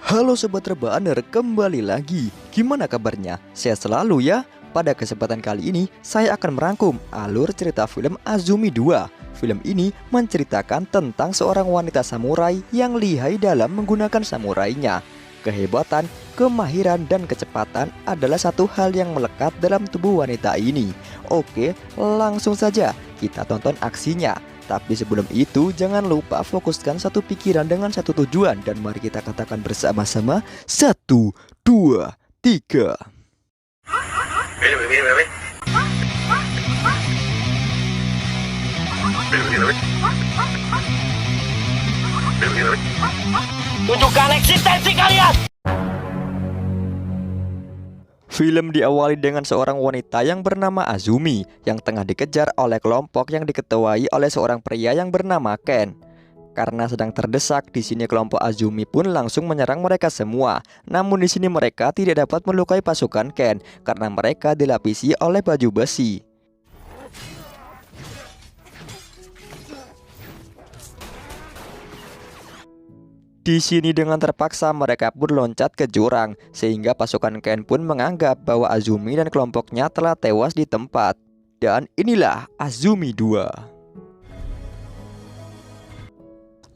Halo Sobat Rebaner, kembali lagi. Gimana kabarnya? Sehat selalu ya? Pada kesempatan kali ini, saya akan merangkum alur cerita film Azumi 2. Film ini menceritakan tentang seorang wanita samurai yang lihai dalam menggunakan samurainya. Kehebatan, kemahiran, dan kecepatan adalah satu hal yang melekat dalam tubuh wanita ini. Oke, langsung saja kita tonton aksinya. Tapi sebelum itu, jangan lupa fokuskan satu pikiran dengan satu tujuan. Dan mari kita katakan bersama-sama, 1, 2, 3. Tunjukkan eksistensi kalian! Film diawali dengan seorang wanita yang bernama Azumi yang tengah dikejar oleh kelompok yang diketuai oleh seorang pria yang bernama Ken. Karena sedang terdesak, di sini kelompok Azumi pun langsung menyerang mereka semua. Namun di sini mereka tidak dapat melukai pasukan Ken karena mereka dilapisi oleh baju besi. Di sini dengan terpaksa mereka pun loncat ke jurang, sehingga pasukan Ken pun menganggap bahwa Azumi dan kelompoknya telah tewas di tempat. Dan inilah Azumi 2.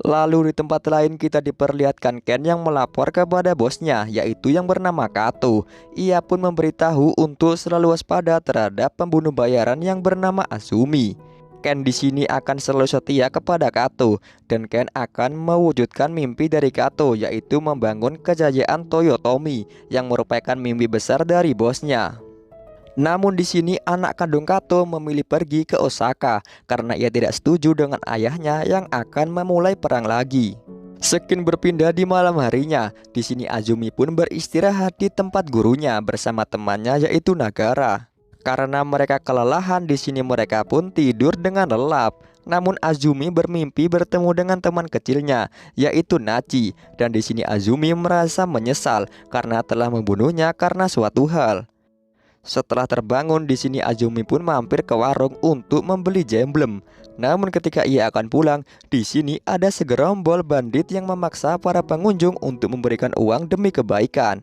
Lalu di tempat lain kita diperlihatkan Ken yang melapor kepada bosnya, yaitu yang bernama Kato. Ia pun memberitahu untuk selalu waspada terhadap pembunuh bayaran yang bernama Azumi. Ken di sini akan selalu setia kepada Kato, dan Ken akan mewujudkan mimpi dari Kato, yaitu membangun kejayaan Toyotomi yang merupakan mimpi besar dari bosnya. Namun di sini anak kandung Kato memilih pergi ke Osaka karena ia tidak setuju dengan ayahnya yang akan memulai perang lagi. Skin berpindah di malam harinya. Di sini Azumi pun beristirahat di tempat gurunya bersama temannya yaitu Nagara. Karena mereka kelelahan, di sini mereka pun tidur dengan lelap. Namun Azumi bermimpi bertemu dengan teman kecilnya, yaitu Nachi. Dan di sini Azumi merasa menyesal karena telah membunuhnya karena suatu hal. Setelah terbangun, di sini Azumi pun mampir ke warung untuk membeli jemblem. Namun ketika ia akan pulang, di sini ada segerombol bandit yang memaksa para pengunjung untuk memberikan uang demi kebaikan.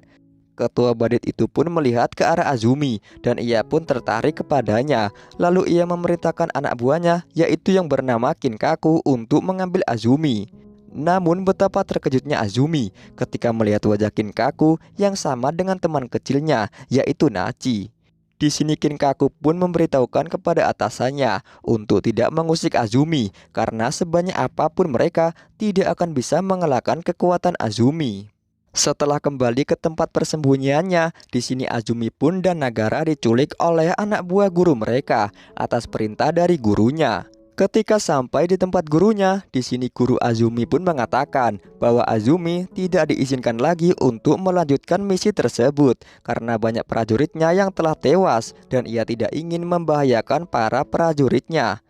Ketua bandit itu pun melihat ke arah Azumi dan ia pun tertarik kepadanya. Lalu ia memerintahkan anak buahnya, yaitu yang bernama Kinkaku, untuk mengambil Azumi. Namun betapa terkejutnya Azumi ketika melihat wajah Kinkaku yang sama dengan teman kecilnya, yaitu Nachi. Di sini Kinkaku pun memberitahukan kepada atasannya untuk tidak mengusik Azumi karena sebanyak apapun mereka tidak akan bisa mengalahkan kekuatan Azumi. Setelah kembali ke tempat persembunyiannya, di sini Azumi pun dan Nagara diculik oleh anak buah guru mereka atas perintah dari gurunya. Ketika sampai di tempat gurunya, di sini guru Azumi pun mengatakan bahwa Azumi tidak diizinkan lagi untuk melanjutkan misi tersebut karena banyak prajuritnya yang telah tewas dan ia tidak ingin membahayakan para prajuritnya.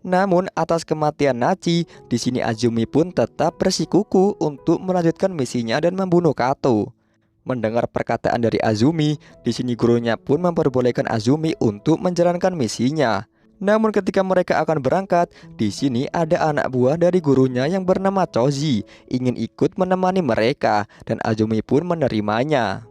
Namun atas kematian Nachi, di sini Azumi pun tetap bersikukuh untuk melanjutkan misinya dan membunuh Kato. Mendengar perkataan dari Azumi, di sini gurunya pun memperbolehkan Azumi untuk menjalankan misinya. Namun ketika mereka akan berangkat, di sini ada anak buah dari gurunya yang bernama Choji ingin ikut menemani mereka dan Azumi pun menerimanya.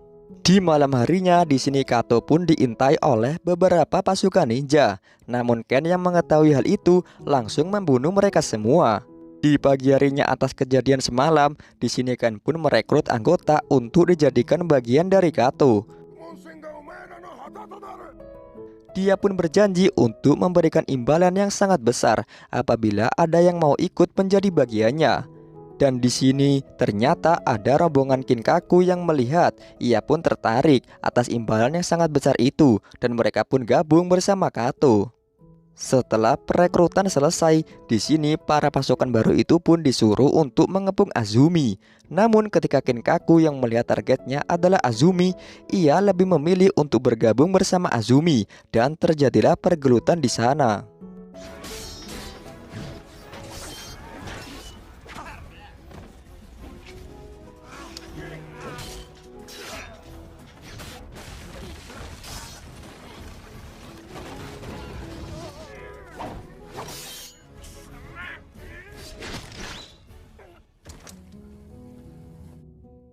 Di malam harinya, di sini Kato pun diintai oleh beberapa pasukan ninja. Namun Ken yang mengetahui hal itu langsung membunuh mereka semua. Di pagi harinya atas kejadian semalam, di sini Ken pun merekrut anggota untuk dijadikan bagian dari Kato. Dia pun berjanji untuk memberikan imbalan yang sangat besar apabila ada yang mau ikut menjadi bagiannya. Dan di sini ternyata ada rombongan Kinkaku yang melihat. Ia pun tertarik atas imbalan yang sangat besar itu dan mereka pun gabung bersama Kato. Setelah perekrutan selesai, di sini para pasukan baru itu pun disuruh untuk mengepung Azumi. Namun ketika Kinkaku yang melihat targetnya adalah Azumi, ia lebih memilih untuk bergabung bersama Azumi dan terjadilah pergelutan di sana.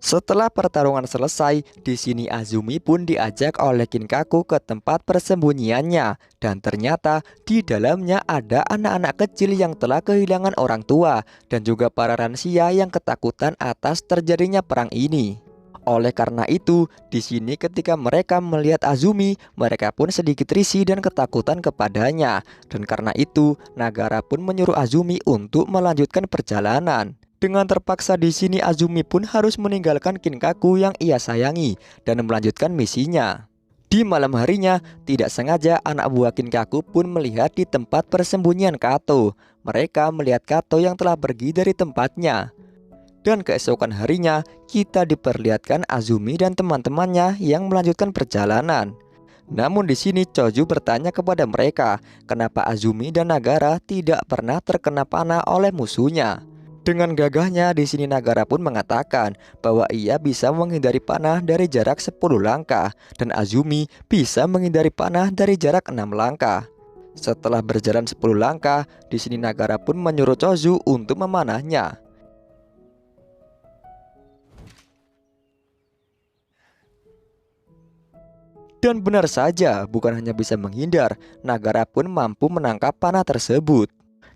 Setelah pertarungan selesai, di sini Azumi pun diajak oleh Kinkaku ke tempat persembunyiannya dan ternyata di dalamnya ada anak-anak kecil yang telah kehilangan orang tua dan juga para lansia yang ketakutan atas terjadinya perang ini. Oleh karena itu, di sini ketika mereka melihat Azumi, mereka pun sedikit risih dan ketakutan kepadanya. Dan karena itu, Nagara pun menyuruh Azumi untuk melanjutkan perjalanan. Dengan terpaksa di sini Azumi pun harus meninggalkan Kinkaku yang ia sayangi dan melanjutkan misinya. Di malam harinya, tidak sengaja anak buah Kinkaku pun melihat di tempat persembunyian Kato. Mereka melihat Kato yang telah pergi dari tempatnya. Dan keesokan harinya, kita diperlihatkan Azumi dan teman-temannya yang melanjutkan perjalanan. Namun di sini Choju bertanya kepada mereka, kenapa Azumi dan Nagara tidak pernah terkena panah oleh musuhnya. Dengan gagahnya di sini Nagara pun mengatakan bahwa ia bisa menghindari panah dari jarak 10 langkah dan Azumi bisa menghindari panah dari jarak 6 langkah. Setelah berjalan 10 langkah, di sini Nagara pun menyuruh Choju untuk memanahnya. Dan benar saja, bukan hanya bisa menghindar, Nagara pun mampu menangkap panah tersebut.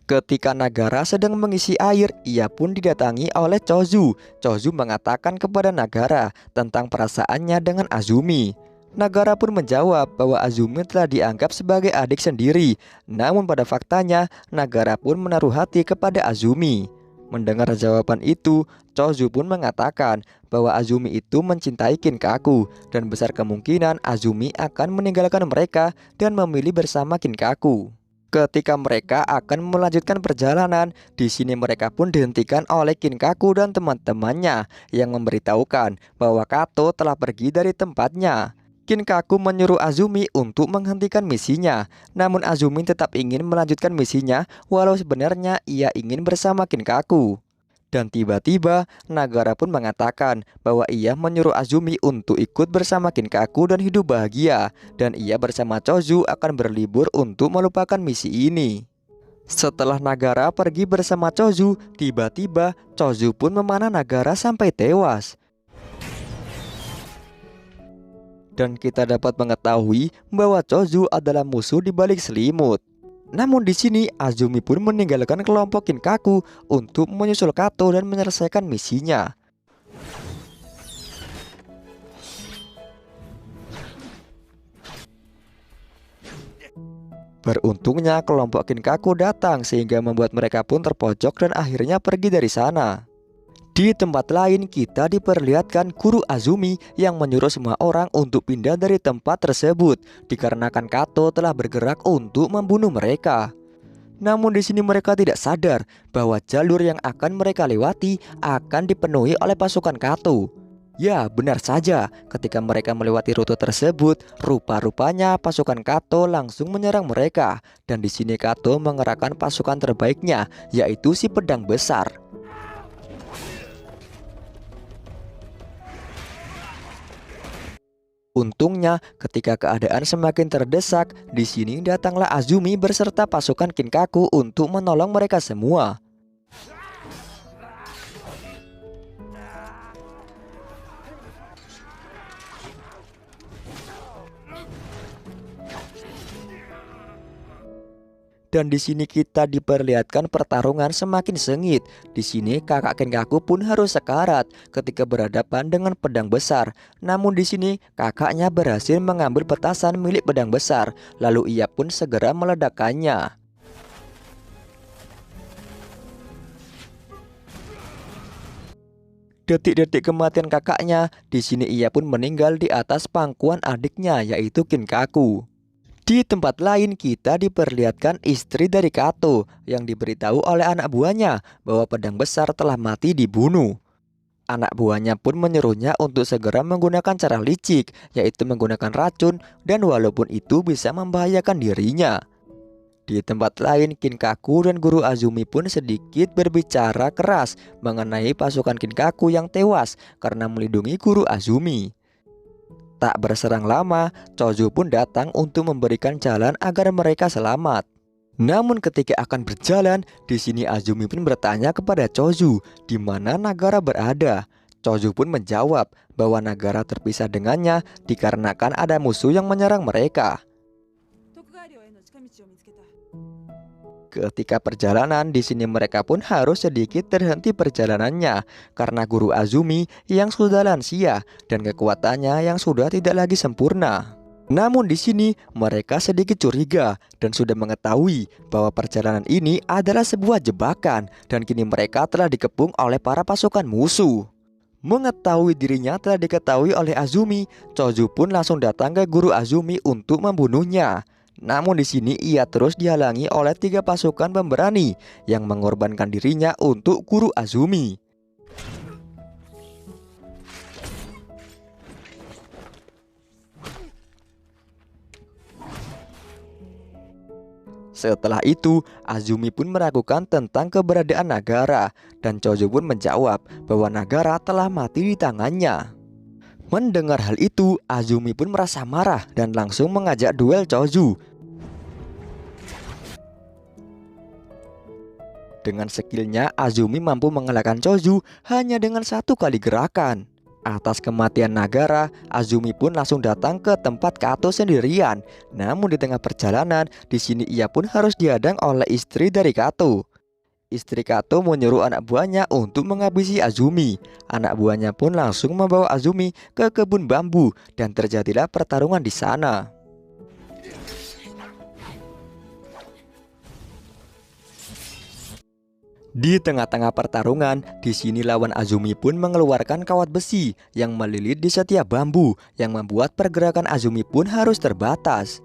Ketika Nagara sedang mengisi air, ia pun didatangi oleh Chozu. Chozu mengatakan kepada Nagara tentang perasaannya dengan Azumi. Nagara pun menjawab bahwa Azumi telah dianggap sebagai adik sendiri. Namun pada faktanya, Nagara pun menaruh hati kepada Azumi. Mendengar jawaban itu, Chozu pun mengatakan bahwa Azumi itu mencintai Kinkaku dan besar kemungkinan Azumi akan meninggalkan mereka dan memilih bersama Kinkaku. Ketika mereka akan melanjutkan perjalanan, di sini mereka pun dihentikan oleh Kinkaku dan teman-temannya yang memberitahukan bahwa Kato telah pergi dari tempatnya. Kinkaku menyuruh Azumi untuk menghentikan misinya, namun Azumi tetap ingin melanjutkan misinya walau sebenarnya ia ingin bersama Kinkaku. Dan tiba-tiba Nagara pun mengatakan bahwa ia menyuruh Azumi untuk ikut bersama Kinkaku dan hidup bahagia, dan ia bersama Chozu akan berlibur untuk melupakan misi ini. Setelah Nagara pergi bersama Chozu, tiba-tiba Chozu pun memanah Nagara sampai tewas. Dan kita dapat mengetahui bahwa Chozu adalah musuh di balik selimut. Namun di sini Azumi pun meninggalkan kelompok Kinkaku untuk menyusul Kato dan menyelesaikan misinya. Beruntungnya kelompok Kinkaku datang sehingga membuat mereka pun terpojok dan akhirnya pergi dari sana. Di tempat lain kita diperlihatkan guru Azumi yang menyuruh semua orang untuk pindah dari tempat tersebut dikarenakan Kato telah bergerak untuk membunuh mereka. Namun di sini mereka tidak sadar bahwa jalur yang akan mereka lewati akan dipenuhi oleh pasukan Kato. Ya, benar saja, ketika mereka melewati rute tersebut, rupa-rupanya pasukan Kato langsung menyerang mereka. Dan di sini Kato mengerahkan pasukan terbaiknya, yaitu si pedang besar. Untungnya, ketika keadaan semakin terdesak, di sini datanglah Azumi beserta pasukan Kinkaku untuk menolong mereka semua. Dan di sini kita diperlihatkan pertarungan semakin sengit. Di sini kakak Kinkaku pun harus sekarat ketika berhadapan dengan pedang besar. Namun di sini kakaknya berhasil mengambil petasan milik pedang besar, lalu ia pun segera meledakkannya. Detik-detik kematian kakaknya, di sini ia pun meninggal di atas pangkuan adiknya yaitu Kinkaku. Di tempat lain kita diperlihatkan istri dari Kato yang diberitahu oleh anak buahnya bahwa pedang besar telah mati dibunuh. Anak buahnya pun menyuruhnya untuk segera menggunakan cara licik, yaitu menggunakan racun, dan walaupun itu bisa membahayakan dirinya. Di tempat lain Kinkaku dan guru Azumi pun sedikit berbicara keras mengenai pasukan Kinkaku yang tewas karena melindungi guru Azumi. Tak berserang lama, Chozu pun datang untuk memberikan jalan agar mereka selamat. Namun ketika akan berjalan, di sini Azumi pun bertanya kepada Chozu di mana Nagara berada. Choju pun menjawab bahwa Nagara terpisah dengannya dikarenakan ada musuh yang menyerang mereka. Ketika perjalanan di sini mereka pun harus sedikit terhenti perjalanannya karena guru Azumi yang sudah lansia dan kekuatannya yang sudah tidak lagi sempurna. Namun di sini mereka sedikit curiga dan sudah mengetahui bahwa perjalanan ini adalah sebuah jebakan dan kini mereka telah dikepung oleh para pasukan musuh. Mengetahui dirinya telah diketahui oleh Azumi, Choju pun langsung datang ke guru Azumi untuk membunuhnya. Namun di sini ia terus dihalangi oleh 3 pasukan pemberani yang mengorbankan dirinya untuk guru Azumi. Setelah itu, Azumi pun meragukan tentang keberadaan Nagara dan Choju pun menjawab bahwa Nagara telah mati di tangannya. Mendengar hal itu, Azumi pun merasa marah dan langsung mengajak duel Choju. Dengan skillnya, Azumi mampu mengalahkan Choju hanya dengan 1 kali gerakan. Atas kematian Nagara, Azumi pun langsung datang ke tempat Kato sendirian. Namun di tengah perjalanan, di sini ia pun harus dihadang oleh istri dari Kato. Istri Kato menyuruh anak buahnya untuk menghabisi Azumi. Anak buahnya pun langsung membawa Azumi ke kebun bambu dan terjadilah pertarungan di sana. Di tengah-tengah pertarungan, di sini lawan Azumi pun mengeluarkan kawat besi yang melilit di setiap bambu yang membuat pergerakan Azumi pun harus terbatas.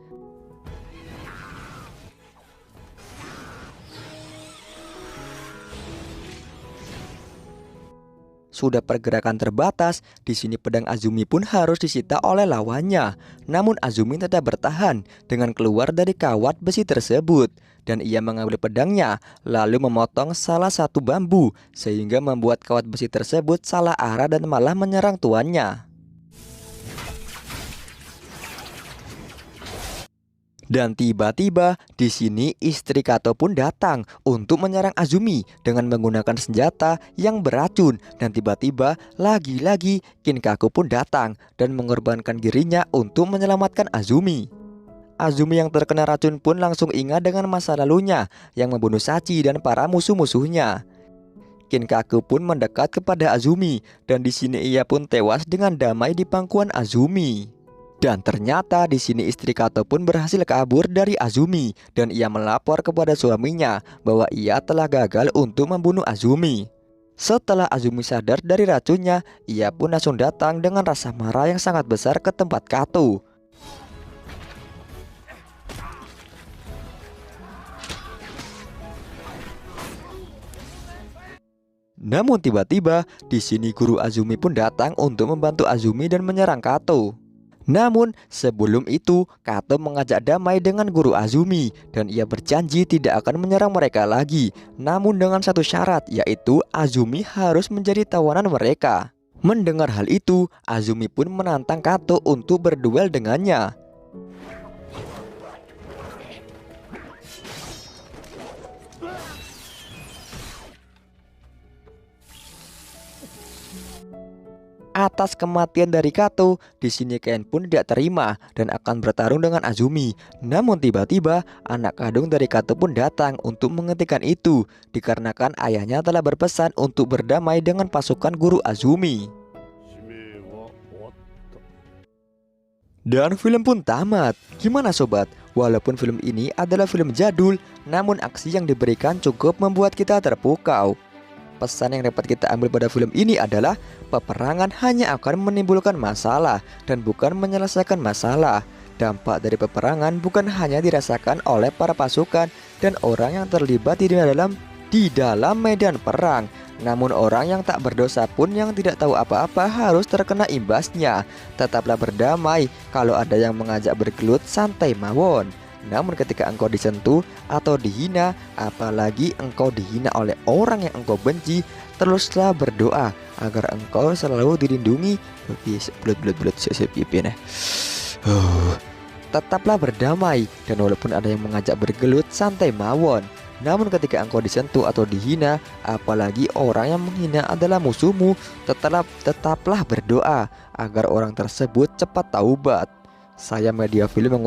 Sudah pergerakan terbatas, di sini pedang Azumi pun harus disita oleh lawannya. Namun Azumi tetap bertahan dengan keluar dari kawat besi tersebut. Dan ia mengambil pedangnya, lalu memotong salah satu bambu, sehingga membuat kawat besi tersebut salah arah dan malah menyerang tuannya. Dan tiba-tiba di sini istri Kato pun datang untuk menyerang Azumi dengan menggunakan senjata yang beracun. Dan tiba-tiba lagi-lagi Kinkaku pun datang dan mengorbankan dirinya untuk menyelamatkan Azumi. Azumi yang terkena racun pun langsung ingat dengan masa lalunya yang membunuh Shachi dan para musuh-musuhnya. Kinkaku pun mendekat kepada Azumi dan di sini ia pun tewas dengan damai di pangkuan Azumi. Dan ternyata di sini istri Kato pun berhasil kabur dari Azumi dan ia melapor kepada suaminya bahwa ia telah gagal untuk membunuh Azumi. Setelah Azumi sadar dari racunnya, ia pun langsung datang dengan rasa marah yang sangat besar ke tempat Kato. Namun tiba-tiba di sini guru Azumi pun datang untuk membantu Azumi dan menyerang Kato. Namun sebelum itu Kato mengajak damai dengan guru Azumi dan ia berjanji tidak akan menyerang mereka lagi. Namun dengan satu syarat, yaitu Azumi harus menjadi tawanan mereka. Mendengar hal itu, Azumi pun menantang Kato untuk berduel dengannya. Atas kematian dari Kato, di sini Ken pun tidak terima dan akan bertarung dengan Azumi. Namun tiba-tiba anak kandung dari Kato pun datang untuk menghentikan itu, dikarenakan ayahnya telah berpesan untuk berdamai dengan pasukan guru Azumi. Dan film pun tamat. Gimana sobat? Walaupun film ini adalah film jadul, namun aksi yang diberikan cukup membuat kita terpukau. Pesan yang dapat kita ambil pada film ini adalah peperangan hanya akan menimbulkan masalah dan bukan menyelesaikan masalah. Dampak dari peperangan bukan hanya dirasakan oleh para pasukan dan orang yang terlibat di dalam medan perang, namun orang yang tak berdosa pun yang tidak tahu apa-apa harus terkena imbasnya. Tetaplah berdamai. Kalau ada yang mengajak bergelut, santai mawon. Namun ketika engkau disentuh atau dihina, apalagi engkau dihina oleh orang yang engkau benci, teruslah berdoa agar engkau selalu dilindungi. Tetaplah berdamai, dan walaupun ada yang mengajak bergelut, santai mawon. Namun ketika engkau disentuh atau dihina, apalagi orang yang menghina adalah musuhmu, tetaplah berdoa agar orang tersebut cepat taubat. Saya Media Film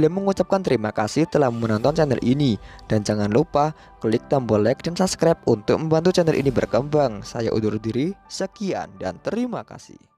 mengucapkan terima kasih telah menonton channel ini. Dan jangan lupa klik tombol like dan subscribe untuk membantu channel ini berkembang. Saya undur diri, sekian dan terima kasih.